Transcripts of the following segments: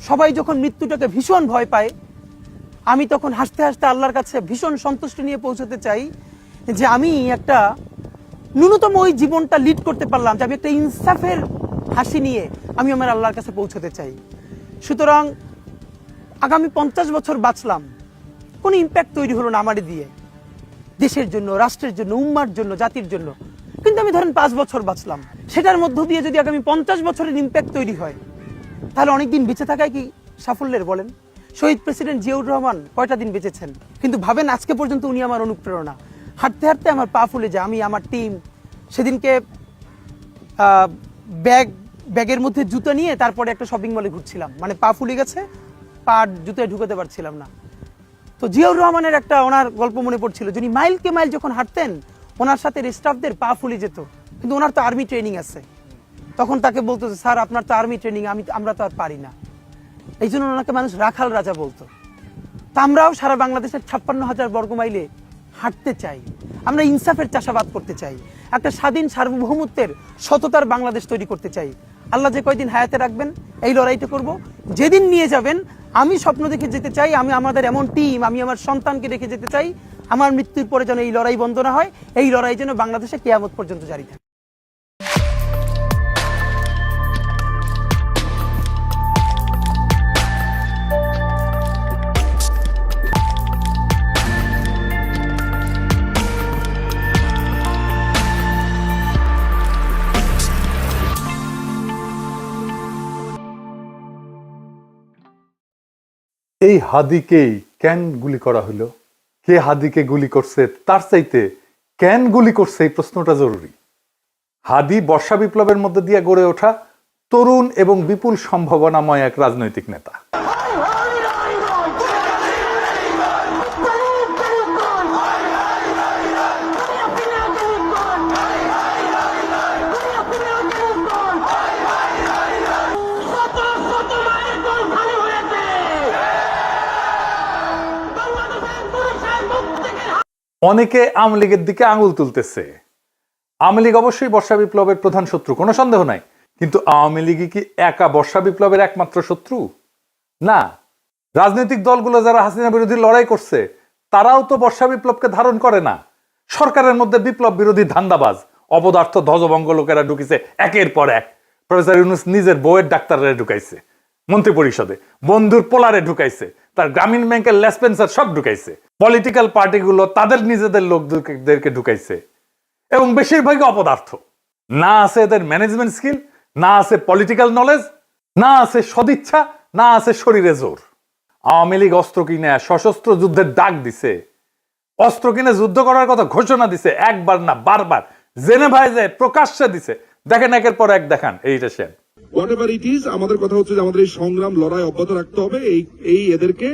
সবাই যখন মৃত্যুটাকে ভীষণ ভয় পায়, আমি তখন হাসতে হাসতে আল্লাহর কাছে ভীষণ সন্তুষ্টি নিয়ে পৌঁছতে চাই যে আমি একটা ন্যূনতম ওই জীবনটা লিড করতে পারলাম, যে আমি একটা ইনসাফের হাসি নিয়ে আমি আমার আল্লাহর কাছে পৌঁছতে চাই। সুতরাং আগামী 50 বছর বাঁচলাম, কোনো ইম্প্যাক্ট তৈরি হলো না আমার দিয়ে, দেশের জন্য, রাষ্ট্রের জন্য, উম্মার জন্য, জাতির জন্য। কিন্তু আমি ধরেন 5 বছর বাঁচলাম, সেটার মধ্য দিয়ে যদি আগামী 50 বছরের ইম্প্যাক্ট তৈরি হয়, তাহলে অনেকদিন বেঁচে থাকায় কি সাফল্যের বলেন? শহীদ প্রেসিডেন্ট জিয়াউর রহমান কয়টা দিন বেঁচেছেন, কিন্তু ভাবেন আজকে পর্যন্ত উনি আমার অনুপ্রেরণা। হাঁটতে হাঁটতে আমার পা ফুলে যায়। আমি আমার টিম সেদিনকে ব্যাগের মধ্যে জুতো নিয়ে তারপরে একটা শপিং মলে ঘুরছিলাম, মানে পা ফুলে গেছে, পা জুতোয় ঢুকাতে পারছিলাম না। তো জিয়াউর রহমানের একটা ওনার গল্প মনে পড়ছিল, যিনি মাইলকে মাইল যখন হাঁটতেন ওনার সাথে স্টাফদের পা ফুলে যেত, কিন্তু ওনার তো আর্মি ট্রেনিং আছে। তখন তাকে বলতো যে স্যার আপনার তো আর্মি ট্রেনিং, আমরা তো আর পারি না। এই জন্য ওনাকে মানুষ রাখাল রাজা বলতো। তা আমরাও সারা বাংলাদেশের 56,000 বর্গ মাইলে হাঁটতে চাই, আমরা ইনসাফের চাষাবাদ করতে চাই, একটা স্বাধীন সার্বভৌমত্বের সততার বাংলাদেশ তৈরি করতে চাই। আল্লাহ যে কয়দিন হায়াতে রাখবেন এই লড়াইটা করব। যেদিন নিয়ে যাবেন আমি স্বপ্ন দেখে যেতে চাই, আমি আমাদের এমন টিম, আমি আমার সন্তানকে রেখে যেতে চাই, আমার মৃত্যুর পরে যেন এই লড়াই বন্ধ না হয়, এই লড়াই যেন বাংলাদেশে কিয়ামত পর্যন্ত জারি থাকে। এই হাদিকেই কেন গুলি করা হলো, কে হাদিকে গুলি করছে তার চাইতে কেন গুলি করছে এই প্রশ্নটা জরুরি। হাদি বর্ষা বিপ্লবের মধ্যে দিয়ে গড়ে ওঠা তরুণ এবং বিপুল সম্ভাবনাময় এক রাজনৈতিক নেতা। অনেকে আওয়ামী লীগের দিকে আঙুল তুলতেছে। আওয়ামী লীগ অবশ্যই বর্ষা বিপ্লবের প্রধান শত্রু, কোনো সন্দেহ নাই, কিন্তু আওয়ামী লীগই কি একা বর্ষা বিপ্লবের একমাত্র শত্রু? না, রাজনৈতিক দলগুলো যারা হাসিনা বিরোধী লড়াই করছে তারাও তো বর্ষা বিপ্লবকে ধারণ করে না। সরকারের মধ্যে বিপ্লব বিরোধী ধান্দাবাজ অপদার্থ ধ্বজভঙ্গ লোকেরা ঢুকিছে একের পর এক। প্রফেসর ইউনূস নিজের বউয়ের ডাক্তাররা ঢুকাইছে মন্ত্রী পরিষদে, বন্ধুর পোলারে ঢুকাইছে, তার গ্রামীণ ব্যাংকের লেসপেন্সার সব ঢুকাইছে, পলিটিক্যাল পার্টিগুলো তাদের নিজেদের লোকদেরকে ঢুকাইছে, এবং বেশিরভাগই অপদার্থ। না আছে এদের ম্যানেজমেন্ট স্কিল, না আছে পলিটিক্যাল নলেজ, না আছে সদিচ্ছা, না আছে শরীরে জোর। আওয়ামী লীগ অস্ত্র কিনে সশস্ত্র যুদ্ধের ডাক দিছে, অস্ত্র কিনে যুদ্ধ করার কথা ঘোষণা দিছে, একবার না বারবার জেনেভায় যায় প্রকাশ্যে দিছে। দেখেন একের পর এক দেখান এইটা সে হোয়াটএভার ইট ইজ, আমাদের কথা হচ্ছে যে আমাদের এই সংগ্রাম লড়াই অব্যাহত রাখতে হবে, এই এদেরকে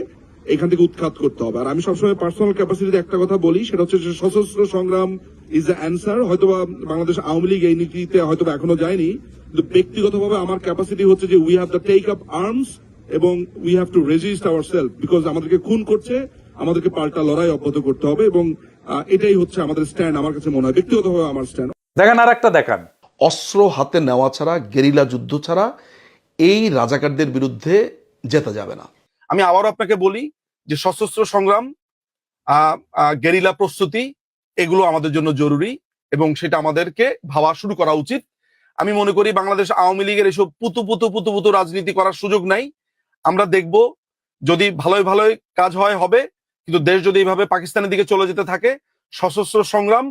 এখান থেকে উৎখাত করতে হবে। আর আমি সবসময় পার্সোনাল ক্যাপাসিটিতে একটা কথা বলি, সেটা হচ্ছে যে সশস্ত্র সংগ্রাম ইজ দ্য অ্যান্সার। হয়তোবা বাংলাদেশ আওয়ামী লীগ এই নীতিতে হয়তোবা এখনো যায়নি, কিন্তু ব্যক্তিগতভাবে আমার ক্যাপাসিটি হচ্ছে যে we have the take up arms এবং we have to resist ourselves, because আমাদেরকে খুন করছে, আমাদেরকে পাল্টা লড়াই অব্যাহত করতে হবে, এবং এটাই হচ্ছে আমাদের স্ট্যান্ড। আমার কাছে মনে হয় ব্যক্তিগতভাবে আমার স্ট্যান্ড। দেখেন আর একটা দেখান, অস্ত্র হাতে নেওয়া ছাড়া, গেরিলা যুদ্ধ ছাড়া এই রাজাকারদের বিরুদ্ধে জেতা যাবে না। আমি আবারও আপনাকে বলি যে সশস্ত্র সংগ্রাম, গেরিলা প্রস্তুতি, এগুলো আমাদের জন্য জরুরি এবং সেটা আমাদেরকে ভাবা শুরু করা উচিত। আমি মনে করি বাংলাদেশ আওয়ামী লীগের এসব পুতু রাজনীতি করার সুযোগ নাই। আমরা দেখব যদি ভালোই ভালোই কাজ হয় হবে, কিন্তু দেশ যদি এইভাবে পাকিস্তানের দিকে চলে যেতে থাকে, সশস্ত্র সংগ্রাম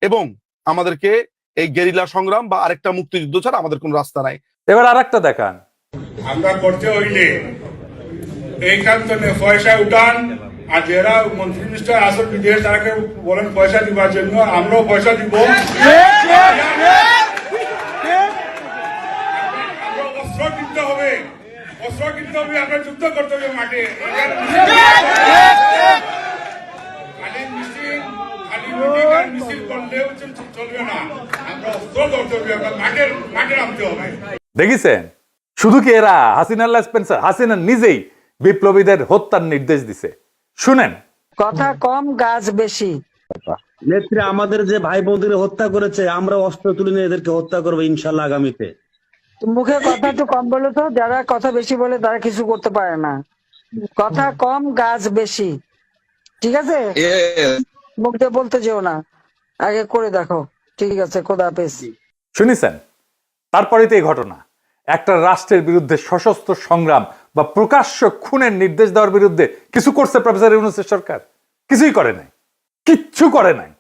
এবং আমাদেরকে এই গেরিলা সংগ্রাম বা আরেকটা মুক্তিযুদ্ধ ছাড়া আমাদের কোন রাস্তা নাই। এবার আর একটা দেখান, আমরা করতে হইলে এইখানে পয়সা উঠান, আর যারা মন্ত্রী মিনিস্টার আসল বিদেশ তারাকে বলেন পয়সা দিবার জন্য, আমরাও পয়সা দিব, অস্ত্র কিনতে হবে, আমরা যুদ্ধ করতে হবে মাঠে। মিছিল করলেও চলবে না, আমরা অস্ত্র করতে হবে, আমরা মাঠে নামতে হবে। দেখেছেন শুধু কি এরা হাসিনা লেসপেন্সার, হাসিনা নিজেই বিপ্লবীদের হত্যার নির্দেশ দিছে। শুনেন, কথা কম গাছ বেশি। নেত্রী আমাদের যে ভাই বোনদের হত্যা করেছে, আমরা অস্ত্র তুলে নিয়ে এদেরকে হত্যা করবো ইনশাল্লাহ আগামীতে। মুখে কথা একটু কম বলো তো, যারা কথা বেশি বলে তারা কিছু করতে পারে না। কথা কম গাছ বেশি, ঠিক আছে? মুখ দিয়ে বলতে যেও না, আগে করে দেখো। ঠিক আছে, খোদা হাফেজ। শুনেছেন? তারপরে তো এই ঘটনা, একটা রাষ্ট্রের বিরুদ্ধে সশস্ত্র সংগ্রাম বা প্রকাশ্য খুনের নির্দেশ দেওয়ার বিরুদ্ধে কিছু করছে প্রফেসর ইউনূসের সরকার? কিছুই করে নাই, কিচ্ছু করে নাই।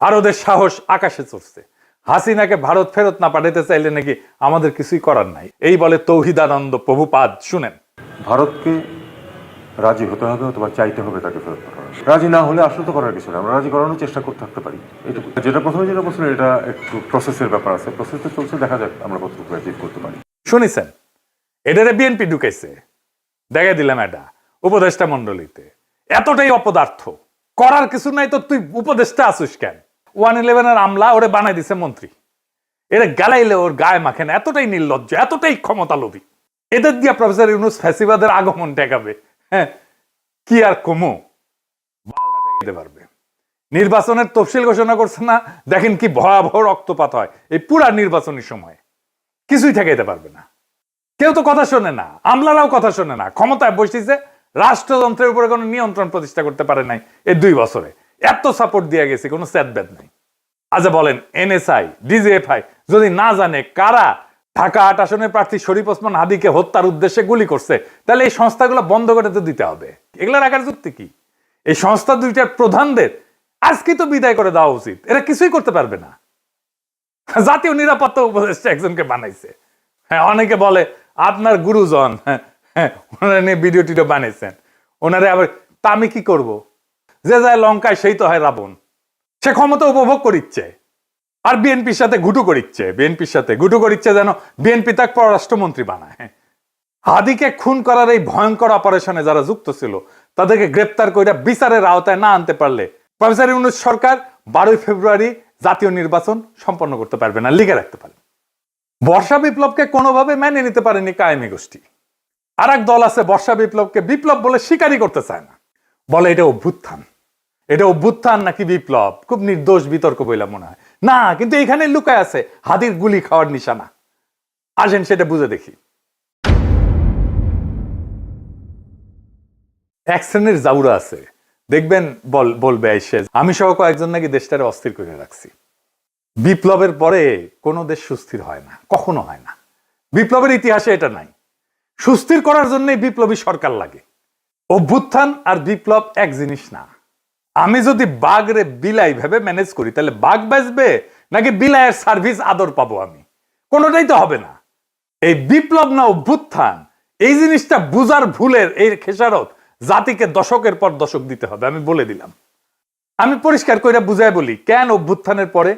আর ওদের সাহস আকাশে চড়ছে। হাসিনাকে ভারত ফেরত না পাঠাতে চাইলে নাকি আমাদের কিছুই করার নাই, এই বলে তৌহিদানন্দ প্রভুপাদ। শুনেন, ভারতকে রাজি হতে হবে অথবা চাইতে হবে তাকে ফেরত পাঠানো। রাজি না হলে আসলে তো করার কিছু না, আমরা রাজি করানোর চেষ্টা করতে থাকতে পারি, এটুকু। যেটা বলছিলেন এটা একটু প্রসেসের ব্যাপার আছে, প্রসেসে চলছে, দেখা যাক আমরা কতটুকু অ্যাচিভ করতে পারি। শুনেছেন? এটারে বিএনপি ঢুকাইছে, দেখা দিলাম এটা উপদেষ্টা মন্ডলীতে। এতটাই অপদার্থ, করার কিছু নাই তো তুই উপদেষ্টা আসিস কেন? 111 আমলা ওরে বানাই দিছে মন্ত্রী, এরা গালাইলে ওর গায়ে মাখেন। এতটাই নির্লজ্জ, এতটাই ক্ষমতা লোভী। এদের দিয়া প্রফেসর ইউনূস ফ্যাসিবাদের আগমন ঠেকাবে। হ্যাঁ, কি আর কমো, বালটা ঠেকাইতে পারবে। নির্বাচনের তফসিল ঘোষণা করছে না, দেখেন কি ভয়াবহ রক্তপাত হয় এই পুরা নির্বাচনী সময়। কিছুই ঠেকাইতে পারবে না। কেউ তো কথা শোনে না, আমলারাও কথা শোনে না। ক্ষমতায় বসেছে, রাষ্ট্রযন্ত্রের উপরে কোনো নিয়ন্ত্রণ প্রতিষ্ঠা করতে পারে নাই এই 2 বছরে। এত সাপোর্ট দিয়ে গেছে, কোনো স্যাদব্যাদ নাই। আচ্ছা বলেন, এনএসআই, ডিজিএফআই যদি না জানে কারা ঢাকা 8 আসনের প্রার্থী শরীফ ওসমান হাদিকে হত্যার উদ্দেশ্যে গুলি করছে, তাহলে এই সংস্থাগুলো বন্ধ করে তো দিতে হবে। এগুলো রাখার যুক্তি কি? এই সংস্থা দুইটার প্রধানদের আজকে তো বিদায় করে দেওয়া উচিত। এরা কিছুই করতে পারবে না। জাতীয় নিরাপত্তা উপদেষ্টা একজনকে বানাইছে। হ্যাঁ, অনেকে বলে আপনার গুরুজন, হ্যাঁ, ওনারা নিয়ে ভিডিও টিডিও বানাইছেন। ওনারে আবার তা আমি কি করব? যে যায় লঙ্কায় সেই তো হয় রাবণ। সে ক্ষমতা উপভোগ করিচ্ছে আর বিএনপির সাথে ঘুটু করিচ্ছে যেন বিএনপি তাকে পররাষ্ট্রমন্ত্রী বানায়। হাদিকে খুন করার এই ভয়ঙ্কর অপারেশনে যারা যুক্ত ছিল তাদেরকে গ্রেপ্তার করে বিচারের আওতায় না আনতে পারলে প্রফেসর ইউনূস সরকার 12 ফেব্রুয়ারি জাতীয় নির্বাচন সম্পন্ন করতে পারবে না, লিখে রাখতে পারে। বর্ষা বিপ্লবকে কোনোভাবে মেনে নিতে পারেনি কায়েমি গোষ্ঠী। আর এক দল আছে বর্ষা বিপ্লবকে বিপ্লব বলে স্বীকারই করতে চায় না, বলে এটা অভ্যুত্থান। এটা অভ্যুত্থান নাকি বিপ্লব খুব নির্দোষ বিতর্ক বইলা মনে হয় না, কিন্তু এখানে লুকায় আছে হাদির গুলি খাওয়ার নিশানা। আসেন সেটা বুঝে দেখি। এক শ্রেণীর জাউরা আছে, দেখবেন বলবে এসে আমি সহ কয়েকজন নাকি দেশটারে অস্থির করে রাখছি। বিপ্লবের পরে কোনো দেশ সুস্থির হয় না, কখনো হয় না। বিপ্লবের ইতিহাসে এটা নাই। সুস্থির করার জন্যই বিপ্লবী সরকার লাগে। অভ্যুত্থান আর বিপ্লব এক জিনিস না। আমি যদি বাঘরে বিলাই ভেবে ম্যানেজ করি তাহলে বাঘ বাঁচবে নাকি বিলাইয়ের সার্ভিস আদর পাবো আমি? কোনোটাই তো হবে না। এই বিপ্লব না অভ্যুত্থান, এই জিনিসটা বুঝার ভুলের এই খেসারত জাতিকে দশকের পর দশক দিতে হবে। আমি বলে দিলাম, আমি পরিষ্কার করে বুঝাই বলি কেন অভ্যুত্থানের পরে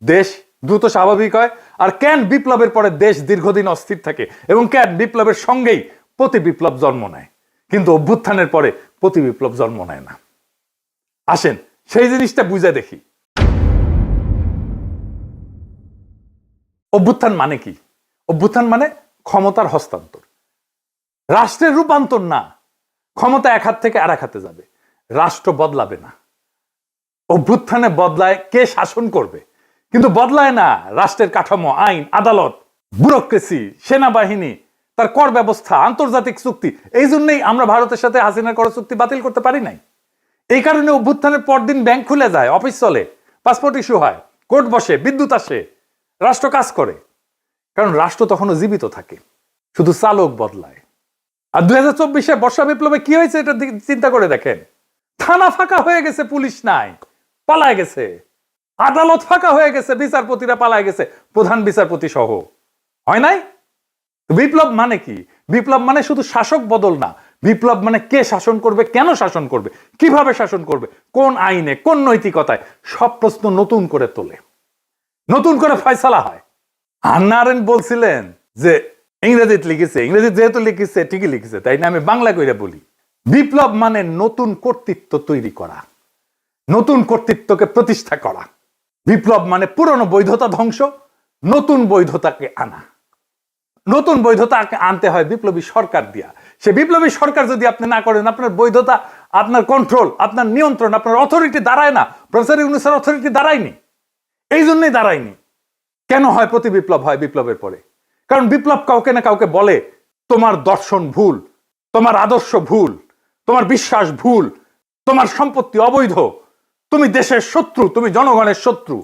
দেশ দ্রুত স্বাভাবিক হয় আর কেন বিপ্লবের পরে দেশ দীর্ঘদিন অস্থির থাকে এবং কেন বিপ্লবের সঙ্গেই প্রতি বিপ্লব জন্ম নেয় কিন্তু অভ্যুত্থানের পরে প্রতি বিপ্লব জন্ম নেয় না। আসেন সেই জিনিসটা বুঝে দেখি। অভ্যুত্থান মানে কি? অভ্যুত্থান মানে ক্ষমতার হস্তান্তর, রাষ্ট্রের রূপান্তর না। ক্ষমতা এক হাত থেকে আর এক হাতে যাবে, রাষ্ট্র বদলাবে না। অভ্যুত্থানে বদলায় কে শাসন করবে, কিন্তু বদলায় না রাষ্ট্রের কাঠামো, আইন, আদালত, ব্যুরোক্রেসি, সেনাবাহিনী, তার কর ব্যবস্থা, আন্তর্জাতিক চুক্তি। এই জন্যই আমরা ভারতের সাথে হাসিনার কর চুক্তি বাতিল করতে পারি নাই। এই কারণে অভ্যুত্থানের পরদিন ব্যাংক খুলে যায়, অফিস চলে, পাসপোর্ট ইস্যু হয়, কোর্ট বসে, বিদ্যুৎ আসে, রাষ্ট্র কাজ করে। কারণ রাষ্ট্র তখনও জীবিত থাকে, শুধু চালক বদলায়। আর 2024-এ বর্ষা বিপ্লবে কি হয়েছে এটা চিন্তা করে দেখেন। থানা ফাঁকা হয়ে গেছে, পুলিশ নাই, পালায় গেছে। আদালত ফাঁকা হয়ে গেছে, বিচারপতিরা পালায় গেছে, প্রধান বিচারপতি সহ। হয় নাই? বিপ্লব মানে কি? বিপ্লব মানে শুধু শাসক বদল না। বিপ্লব মানে কে শাসন করবে, কেন শাসন করবে, কিভাবে শাসন করবে, কোন আইনে, কোন নৈতিকতায়, সব প্রশ্ন নতুন করে তোলে, নতুন করে ফয়সালা হয়। হান্না আরেন্ট বলছিলেন যে ইংরেজিতে লিখেছে, ইংরেজি যেহেতু লিখেছে ঠিকই লিখেছে, তাই না আমি বাংলা কইরা বলি। বিপ্লব মানে নতুন কর্তৃত্ব তৈরি করা, নতুন কর্তৃত্বকে প্রতিষ্ঠা করা। বিপ্লব মানে পুরনো বৈধতা ধ্বংস, নতুন বৈধতাকে আনা। নতুন বৈধতাকে আনতে হয় বিপ্লবী সরকার দিয়া। সে বিপ্লবী সরকার যদি আপনি না করেন, আপনার বৈধতা, আপনার কন্ট্রোল, আপনার নিয়ন্ত্রণ, আপনার অথরিটি দাঁড়ায় না। প্রফেসর ইউনূসের অথরিটি দাঁড়ায়নি, এই জন্যই দাঁড়ায়নি। কেন হয় প্রতি বিপ্লব হয় বিপ্লবের পরে? কারণ বিপ্লব কাউকে না কাউকে বলে তোমার দর্শন ভুল, তোমার আদর্শ ভুল, তোমার বিশ্বাস ভুল, তোমার সম্পত্তি অবৈধ, তুমি দেশের শত্রু, তুমি জনগণের শত্রু।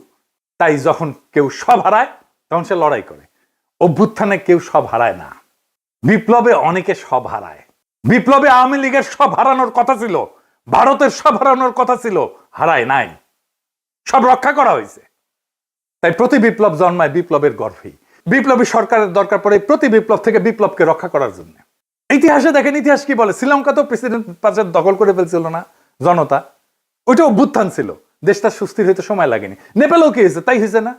তাই যখন কেউ সব হারায় তখন সে লড়াই করে। অভ্যুত্থানে কেউ সব হারায় না, বিপ্লবে অনেকে সব হারায়। বিপ্লবে আওয়ামী লীগের সব হারানোর কথা ছিল, ভারতের সব হারানোর কথা ছিল, হারায় নাই, সব রক্ষা করা হয়েছে। তাই প্রতি বিপ্লব জন্মায় বিপ্লবের গর্ভেই। বিপ্লবী সরকারের দরকার পড়ে প্রতি বিপ্লব থেকে বিপ্লবকে রক্ষা করার জন্য। ইতিহাসে দেখেন, ইতিহাস কি বলে, শ্রীলঙ্কা তো প্রেসিডেন্ট পাঁচের দখল করে ফেলছিল না জনতা, ওইটা অভ্যুত্থান ছিল, দেশটা সুস্থির হইতে সময় লাগেনি। নেপালও কি হয়েছে, তাই হয়েছে না,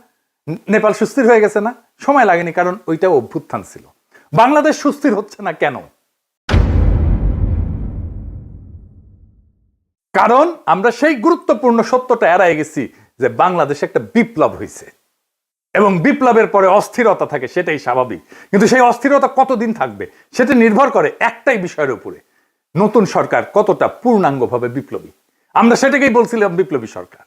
নেপাল সুস্থির হয়ে গেছে না, সময় লাগেনি, কারণ ওইটা অভ্যুত্থান ছিল। বাংলাদেশ সুস্থির হচ্ছে না কেন? কারণ আমরা সেই গুরুত্বপূর্ণ সত্যটা এড়াই গেছি যে বাংলাদেশে একটা বিপ্লব হয়েছে এবং বিপ্লবের পরে অস্থিরতা থাকে, সেটাই স্বাভাবিক। কিন্তু সেই অস্থিরতা কতদিন থাকবে সেটা নির্ভর করে একটাই বিষয়ের উপরে, নতুন সরকার কতটা পূর্ণাঙ্গভাবে বিপ্লবী। আমরা সেটাকেই বলছিলাম বিপ্লবী সরকার।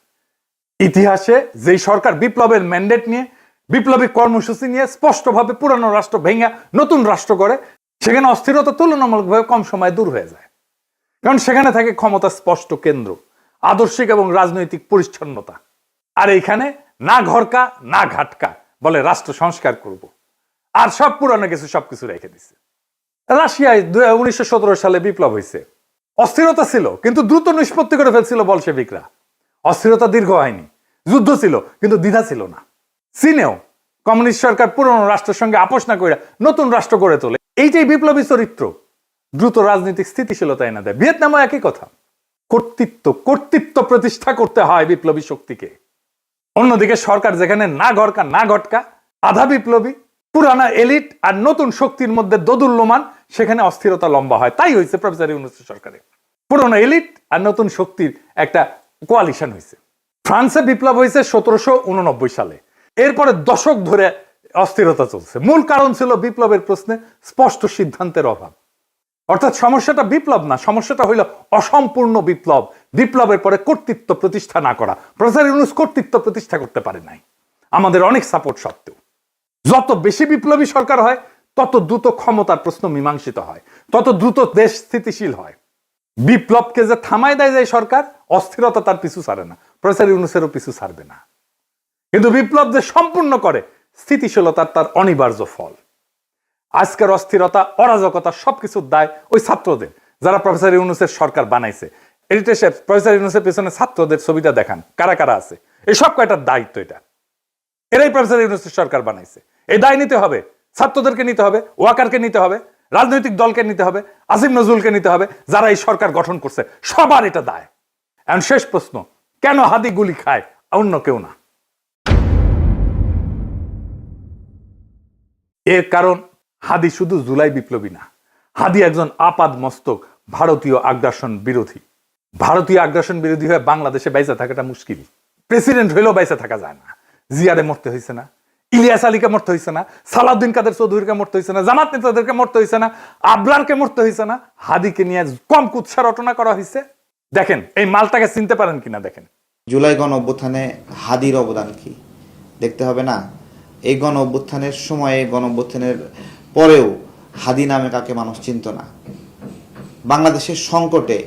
ইতিহাসে যেই সরকার বিপ্লবের ম্যান্ডেট নিয়ে, বিপ্লবী কর্মসূচি নিয়ে স্পষ্টভাবে পুরানো রাষ্ট্র ভেঙে নতুন রাষ্ট্র করে, সেখানে অস্থিরতা তুলনামূলকভাবে কম সময়ে দূর হয়ে যায়। কারণ সেখানে থাকে ক্ষমতা স্পষ্ট কেন্দ্র, আদর্শিক এবং রাজনৈতিক পরিচ্ছন্নতা। আর এইখানে না ঘরকা না ঘাটকা, বলে রাষ্ট্র সংস্কার করব, আর সব পুরানো কিছু সবকিছু রেখে দিছে। রাশিয়ায় 1917 সালে বিপ্লব হয়েছে, অস্থিরতা ছিল কিন্তু দ্রুত নিষ্পত্তি করে ফেলছিল বলশেভিকরা। অস্থিরতা দীর্ঘ হয়নি, যুদ্ধ ছিল কিন্তু দ্বিধা ছিল না। চীনেও কমিউনিস্ট সরকার পুরনো রাষ্ট্রের সঙ্গে আপোষ না করে নতুন রাষ্ট্র গড়ে তোলে। এইটাই বিপ্লবী চরিত্র, দ্রুত রাজনৈতিক স্থিতিশীলতা এনে দেয়। ভিয়েতনামও একই কথা। কর্তৃত্ব প্রতিষ্ঠা করতে হয় বিপ্লবী শক্তিকে। অন্যদিকে সরকার যেখানে না ঘরকা না ঘটকা, আধা বিপ্লবী, পুরানা এলিট আর নতুন শক্তির মধ্যে দোদুল্যমান, সেখানে অস্থিরতা লম্বা হয়। তাই হয়েছে প্রফেসর ইউনূসের সরকারে, পুরনো এলিট আর নতুন শক্তির একটা কোয়ালিশন হয়েছে। ফ্রান্সে বিপ্লব হয়েছে 1789 সালে, এরপরে দশক ধরে অস্থিরতা চলছে। মূল কারণ ছিল বিপ্লবের প্রশ্নে স্পষ্ট সিদ্ধান্তের অভাব। অর্থাৎ সমস্যাটা বিপ্লব না, সমস্যাটা হইল অসম্পূর্ণ বিপ্লব, বিপ্লবের পরে কর্তৃত্ব প্রতিষ্ঠা না করা। প্রফেসর ইউনূস কর্তৃত্ব প্রতিষ্ঠা করতে পারে নাই, আমাদের অনেক সাপোর্ট সত্ত্বেও। যত বেশি বিপ্লবী সরকার হয় তত দ্রুত ক্ষমতার প্রশ্ন মীমাংসিত হয়, তত দ্রুত দেশ স্থিতিশীল হয়। বিপ্লবকে যে থামায় দেয় যায় সরকার, অস্থিরতা তার পিছু ছাড়ে না, প্রফেসর ইউনূসেরও পিছু ছাড়বে না। কিন্তু বিপ্লব যে সম্পূর্ণ করে, স্থিতিশীলতার তার অনিবার্য ফল। আজকের অস্থিরতা, অরাজকতা সবকিছুর দায় ওই ছাত্রদের, যারা প্রফেসর ইউনূসের সরকার বানাইছে। এডিটর সাহেব, প্রফেসর ইউনূসের পেছনে ছাত্রদের ছবিটা দেখান, কারা কারা আছে। এই সব কয়টার দায়িত্ব এটা, এরাই প্রফেসর ইউনূসের সরকার বানাইছে। এই দায় নিতে হবে, ছাত্রদেরকে নিতে হবে, ওয়াকারকে নিতে হবে, রাজনৈতিক দলকে নিতে হবে, আসিফ নজরুলকে নিতে হবে, যারা এই সরকার গঠন করছে, সবার এটা দায়। এখন শেষ প্রশ্ন, কেন হাদি গুলি খায়, অন্য কেউ না? এর কারণ হাদি শুধু জুলাই বিপ্লবী না, হাদি একজন আপাদ মস্তক ভারতীয় আগ্রাসন বিরোধী। ভারতীয় আগ্রাসন বিরোধী হয়ে বাংলাদেশে বাইসা থাকাটা মুশকিল। প্রেসিডেন্ট হইলেও বাইসা থাকা যায় না। জিয়ারে মরতে হয়েছে না, ইলিয়াস আলীকে মরতে হয়েছে না, সালাউদ্দিন কাদের চৌধুরীকে মরতে হয়েছে না, জামাত নেতাদেরকে মরতে হয়েছে না, আবরারকে মরতে হয়েছে না, হাদিকে নিয়ে কম কুৎসা রটনা করা হয়েছে। দেখেন এই মালটাকে চিনতে পারেন কিনা দেখেন। জুলাই গণ অভ্যুত্থানে হাদির অবদান কি দেখতে হবে না? এই গণ অভ্যুত্থানের সময়ে, গণ অভ্যুত্থানের পরেও হাদি নামে কাকে মানুষ চিনত না। বাংলাদেশের সংকটে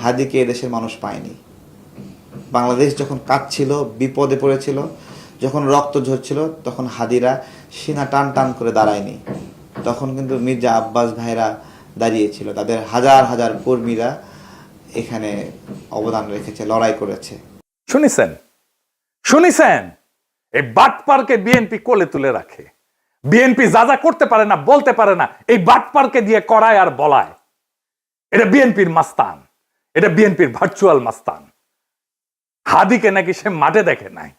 হাদিকে এদেশের মানুষ পায়নি। বাংলাদেশ যখন কাঁদছিল, বিপদে পড়েছিল, যখন রক্ত ঝরছিল, তখন হাদিরা সিনা টান টান করে দাঁড়ায়নি। তখন কিন্তু মির্জা আব্বাস ভাইরা দাঁড়িয়েছিল, তাদের হাজার হাজার কর্মীরা এখানে অবদান রেখেছে, লড়াই করেছে। শুনিছেন এই বাটপারকে বিএনপি কোলে তুলে রাখে। বিএনপি যা যা করতে পারে না, বলতে পারে না, এই বাটপারকে দিয়ে করায় আর বলায়। এটা বিএনপির মাস্তান, এটা বিএনপির ভার্চুয়াল মাস্তান। হাদিকে নাকি সে মাঠে দেখে নাই।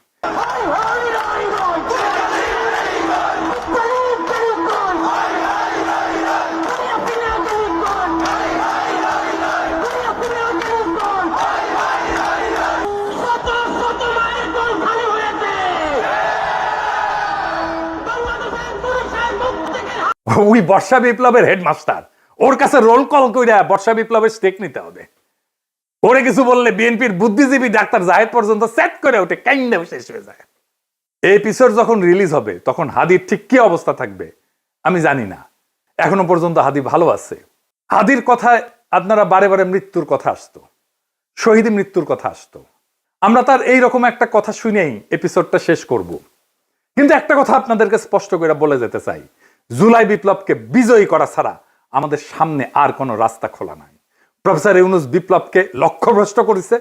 ওই বর্ষা বিপ্লবের হেডমাস্টার, ওর কাছে রোল কল কইরা বর্ষা বিপ্লবের স্টেক নিতে হবে। ওরে কিছু বললে বিএনপির বুদ্ধিজীবী ডাক্তার জাহেদ পর্যন্ত সেট করে ওঠে, কাইন্ডা শেষ হয়ে যায়। এই এপিসোড যখন রিলিজ হবে তখন হাদির ঠিক কি অবস্থা থাকবে আমি জানি না। এখনো পর্যন্ত হাদি ভালো আছে। হাদির কথায় আপনারা বারে বারে মৃত্যুর কথা আসতো, শহীদ মৃত্যুর কথা আসতো। আমরা তার এই রকম একটা কথা শুনেই এপিসোডটা শেষ করব। কিন্তু একটা কথা আপনাদেরকে স্পষ্ট করে বলে যেতে চাই, জুলাই বিপ্লবকে বিজয়ী করা ছাড়া আমাদের সামনে আর কোনো রাস্তা খোলা নাই। প্রফেসর ইউনূস বিপ্লবকে লক্ষ্যভ্রষ্ট করেছে।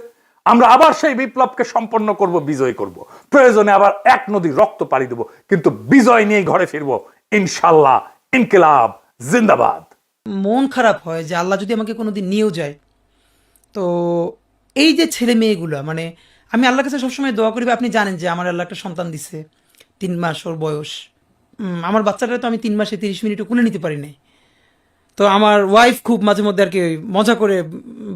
আমরা আবার সেই বিপ্লবকে সম্পন্ন করব, বিজয় করব। প্রয়োজনে আবার এক নদী রক্ত পাড়ি দেব, কিন্তু বিজয় নিয়ে ঘরে ফিরবো ইনশাল্লাহ। ইনকিলাব জিন্দাবাদ। মন খারাপ হয় যে আল্লাহ যদি আমাকে কোনোদিন নিয়েও যায়, তো এই যে ছেলে মেয়েগুলো, মানে আমি আল্লাহর কাছে সবসময় দোয়া করি। আপনি জানেন যে আমার আল্লাহ একটা সন্তান দিছে, 3 মাস ওর বয়স। আমার বাচ্চাটা তো আমি 3 মাসে 30 মিনিটও কোলে নিতে পারি নাই। তো আমার ওয়াইফ খুব মাঝে মধ্যে আর কি মজা করে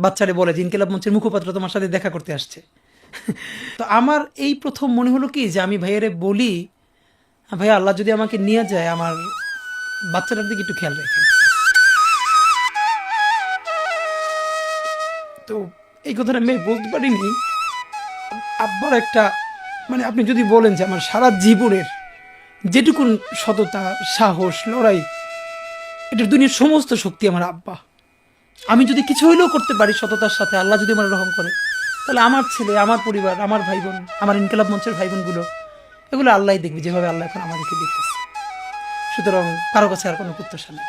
বাচ্চারে বলে যে ইনকিলাব মঞ্চের মুখপাত্র তোমার সাথে দেখা করতে আসছে। তো আমার এই প্রথম মনে হলো কি যে আমি ভাইয়ারে বলি, ভাইয়া আল্লাহ যদি আমাকে নিয়ে যায় আমার বাচ্চাটার দিকে একটু খেয়াল রাখেন। তো এই কথাটা আমি বলতে পারিনি। আব্বার একটা, মানে আপনি যদি বলেন যে আমার সারা জীবনের যেটুকুন সততা, সাহস, লড়াই, এটার দুনিয়ার সমস্ত শক্তি আমার আব্বা। আমি যদি কিছু হইলেও করতে পারি সততার সাথে, আল্লাহ যদি আমার রহম করে, তাহলে আমার ছেলে, আমার পরিবার, আমার ভাই বোন, আমার ইনকিলাব মঞ্চের ভাই বোনগুলো, এগুলো আল্লাহই দেখবে যেভাবে আল্লাহ এখন আমাদেরকে দেখতেছে। সুতরাং কারো কাছে আর কোনো প্রত্যাশা নেই।